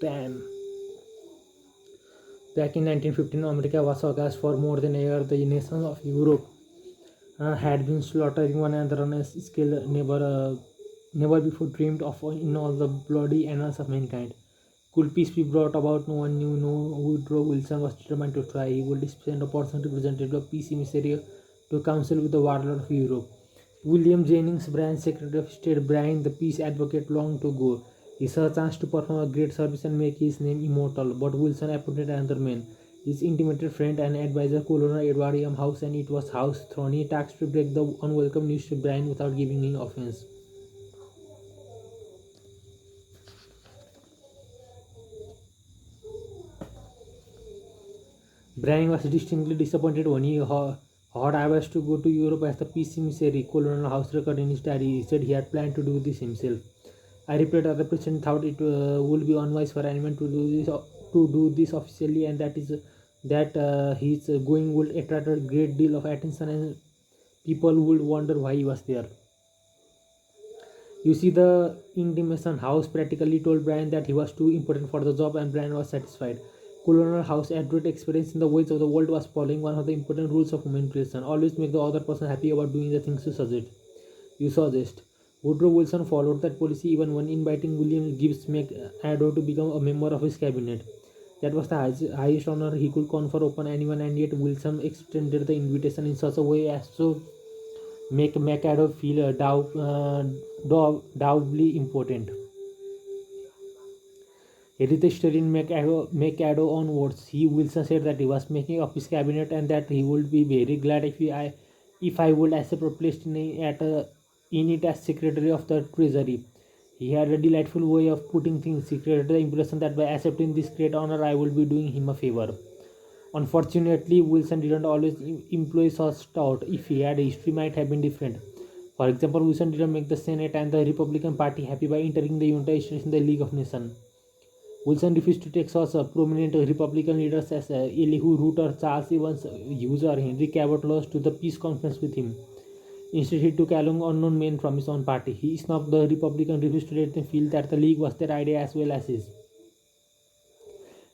Damn. Back in 1915, America was aghast for more than a year. The nations of Europe had been slaughtering one another on a scale never before dreamed of in all the bloody annals of mankind. Could peace be brought about? No one knew. No Woodrow Wilson was determined to try. He would spend a person representative of peace emissary to counsel with the warlord of Europe. William Jennings Bryan, Secretary of State. Bryan, the peace advocate, long to go. He saw a chance to perform a great service and make his name immortal, but Wilson appointed another man, his intimate friend and advisor, Colonel Edward M. House, and it was House throne. He tasked to break the unwelcome news to Bryan without giving him offense. Bryan was distinctly disappointed when he heard I was to go to Europe as the peace emissary. Colonel House recorded in his diary. He said he had planned to do this himself. I replied that the president thought it would be unwise for anyone to do this officially, and that his going would attract a great deal of attention, and people would wonder why he was there. You see, the intimation House practically told Bryan that he was too important for the job, and Bryan was satisfied. Colonel House, adroit experience in the ways of the world, was following one of the important rules of human relation: always make the other person happy about doing the things you suggest. Woodrow Wilson followed that policy even when inviting William Gibbs McAdoo to become a member of his cabinet. That was the highest honor he could confer upon anyone, and yet Wilson extended the invitation in such a way as to make McAdoo feel doubly important. Heritage story in McAdoo onwards, Wilson said that he was making up his cabinet and that he would be very glad if I would accept a place in it as Secretary of the Treasury. He had a delightful way of putting things. He created the impression that by accepting this great honor, I would be doing him a favor. Unfortunately, Wilson didn't always employ such thought. If he had, history might have been different. For example, Wilson didn't make the Senate and the Republican Party happy by entering the United States in the League of Nations. Wilson refused to take such prominent Republican leaders as Elihu Root or Charles Evans Hughes or Henry Cabot Lodge to the peace conference with him. Instead, he took along unknown men from his own party. He snubbed the Republican, refused to let them feel that the League was their idea as well as his.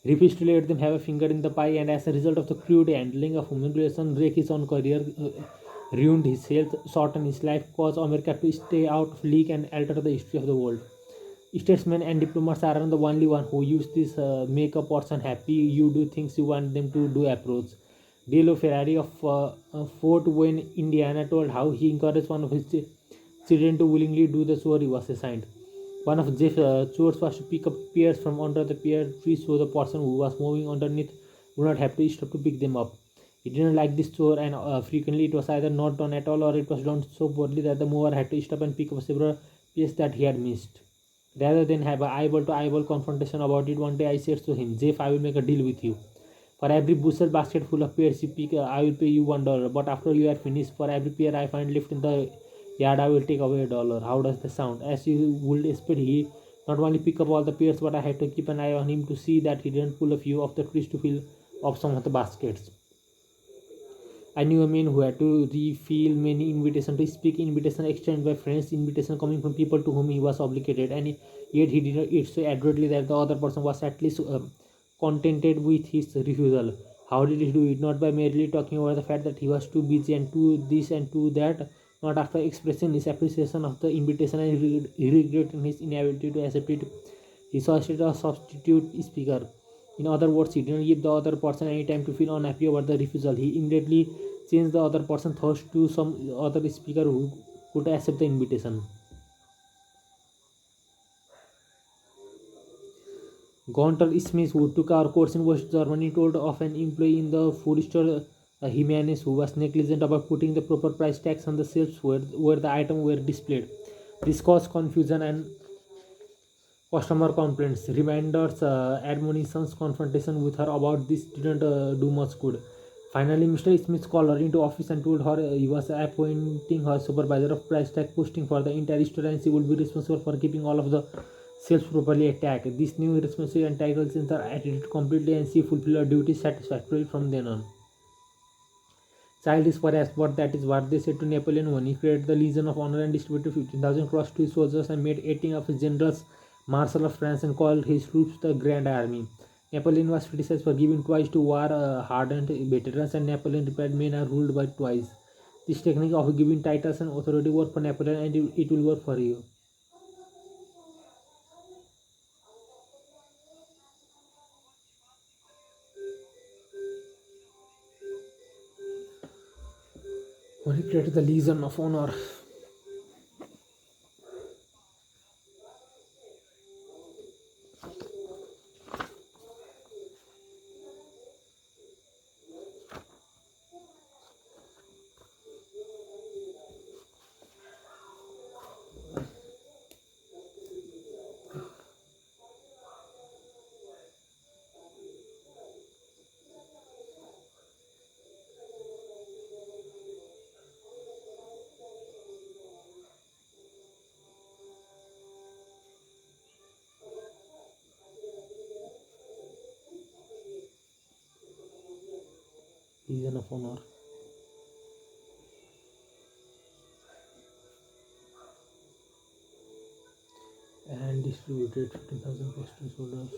Refused to let them have a finger in the pie, and as a result of the crude handling of human relations, wrecked his own career, ruined his health, shortened his life, caused America to stay out of league, and alter the history of the world. Statesmen and diplomats aren't the only one who use this make a person happy, you do things you want them to do approach. Delo Ferrari of Fort Wayne, Indiana, told how he encouraged one of his children to willingly do the chore he was assigned. One of Jeff's chores was to pick up pears from under the pear tree so the person who was moving underneath would not have to stop to pick them up. He didn't like this chore, and frequently it was either not done at all or it was done so poorly that the mover had to stop and pick up several pears that he had missed. Rather than have an eyeball to eyeball confrontation about it, one day I said to him, Jeff, I will make a deal with you. For every bushel basket full of pears you pick, I will pay you $1. But after you are finished, for every pear I find left in the yard, I will take away $1. How does that sound? As you would expect, he not only pick up all the pears, but I had to keep an eye on him to see that he didn't pull a few of the trees to fill up some of the baskets. I knew a man who had to refill many invitations to speak, invitation extended by friends, invitation coming from people to whom he was obligated, and yet he did it so adroitly that the other person was at least contented with his refusal. How did he do it? Not by merely talking about the fact that he was too busy and too this and too that, not after expressing his appreciation of the invitation and regretting his inability to accept it. He solicited a substitute speaker. In other words, he didn't give the other person any time to feel unhappy about the refusal. He immediately changed the other person's thoughts to some other speaker who could accept the invitation. Gonter Smith, who took our course in West Germany, told of an employee in the food store, Jimenez, who was negligent about putting the proper price tags on the shelves where the items were displayed. This caused confusion and customer complaints, reminders, admonitions, confrontation with her about this didn't do much good. Finally, Mr. Smith called her into office and told her he was appointing her supervisor of price tag posting for the entire store, and she would be responsible for keeping all of the sales properly attacked. This new responsibility and title changed her attitude completely, and she fulfilled her duties satisfactorily from then on. Child is perhaps, but that is what they said to Napoleon when he created the Legion of Honor and distributed 15,000 crosses to his soldiers and made 18 of his generals Marshal of France and called his troops the Grand Army. Napoleon was criticized for giving twice to war-hardened veterans, and Napoleon replied, "Men are ruled by twice." This technique of giving titles and authority worked for Napoleon, and it will work for you. When he created the Legion of Honor. Legion of Honor. And distributed 15,000 postal soldiers.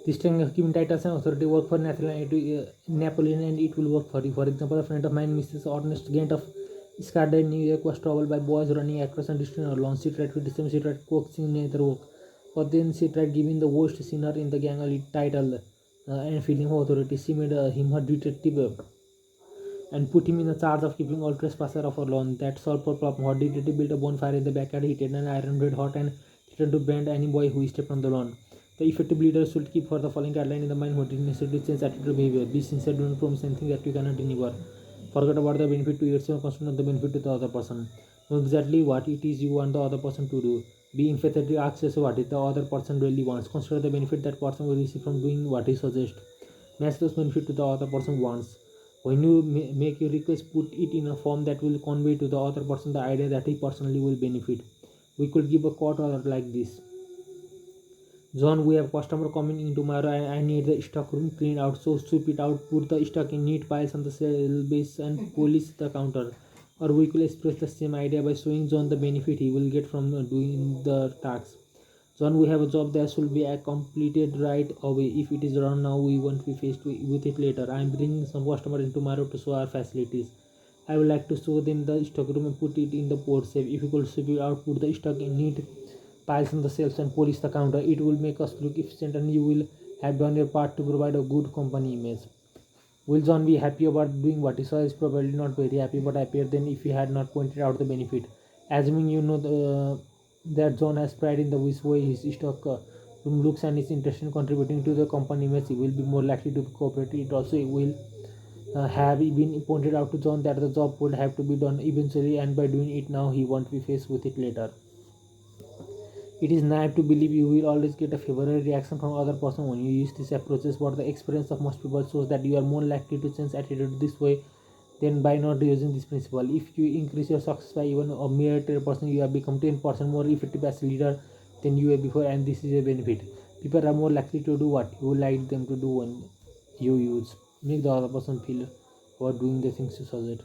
This time giving titles and authority work for Napoleon, and it will work for you. For example, a friend of mine, Mrs. Ernest Gant of Scardine, New York, was troubled by boys running across and destroying her lawn. She tried criticism, she tried coaxing neither work. But then she tried giving the worst sinner in the gang a title and feeling her authority. She made him her detective and put him in the charge of keeping all trespassers off her lawn. That solved her problem. Her detective built a bonfire in the backyard, heated an iron red hot, and threatened to brand any boy who stepped on the lawn. The effective leader should keep for the following guideline in the mind: what is necessary to change attitude or behavior. Be sincere, do not promise anything that you cannot deliver. Forget about the benefit to yourself, concentrate on the benefit to the other person. Know exactly what it is you want the other person to do. Be empathetic, ask yourself what the other person really wants. Consider the benefit that person will receive from doing what he suggests. Match those benefits to the other person wants. When you make your request, put it in a form that will convey to the other person the idea that he personally will benefit. We could give a quote like this: John, we have customer coming in tomorrow and I need the stock room cleaned out. So sweep it out, put the stock in neat piles on the shelves and polish the counter. Or we could express the same idea by showing John the benefit he will get from doing the task. John, we have a job that should be completed right away. If it is done now, we won't be faced with it later. I am bringing some customers in tomorrow to show our facilities. I would like to show them the stock room and put it in the port safe. If you could sweep it out, put the stock in neat piles on the shelves and polish the counter, it will make us look efficient and you will have done your part to provide a good company image. Will John be happy about doing what he saw? Is probably not very happy, but happier than if he had not pointed out the benefit. Assuming you know that John has pride in the way his stock room looks and is interested in contributing to the company image, he will be more likely to cooperate. It also will have been pointed out to John that the job would have to be done eventually, and by doing it now, he won't be faced with it later. It is naive to believe you will always get a favorable reaction from other person when you use these approaches, but the experience of most people shows that you are more likely to change attitude this way than by not using this principle. If you increase your success by even a mere 10%, you have become 10% more effective as a leader than you were before, and this is a benefit. People are more likely to do what you like them to do when you use. Make the other person feel about doing the things you suggest.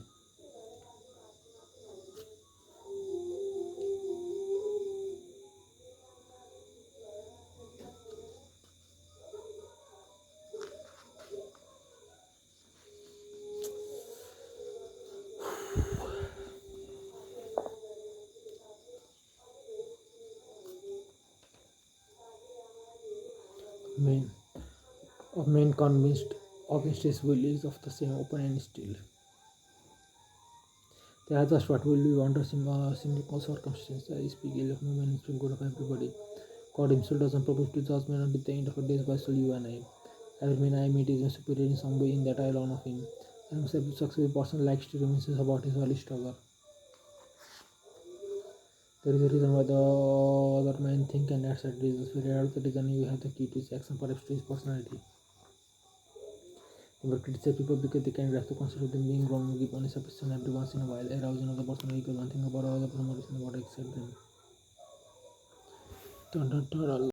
Men, of men convinced against his will is of the same open and still. They are just what will be under simple circumstances. I speak ill of movement, it's been good of everybody. God himself doesn't propose to judgment until the end of the days, but still you and I. Every man I meet is a superior in some way in that I learn of him. And a successful person likes to reminisce about his early struggle. There is a reason why the other men think and act that Jesus figured out the reason you have the key to his action, perhaps to his personality. Never criticize people because they can grasp the concept of them being wrong. Give honest appreciation every once in a while. Arouse another person equal one thing about other person, what except them. Dun, dun, dun,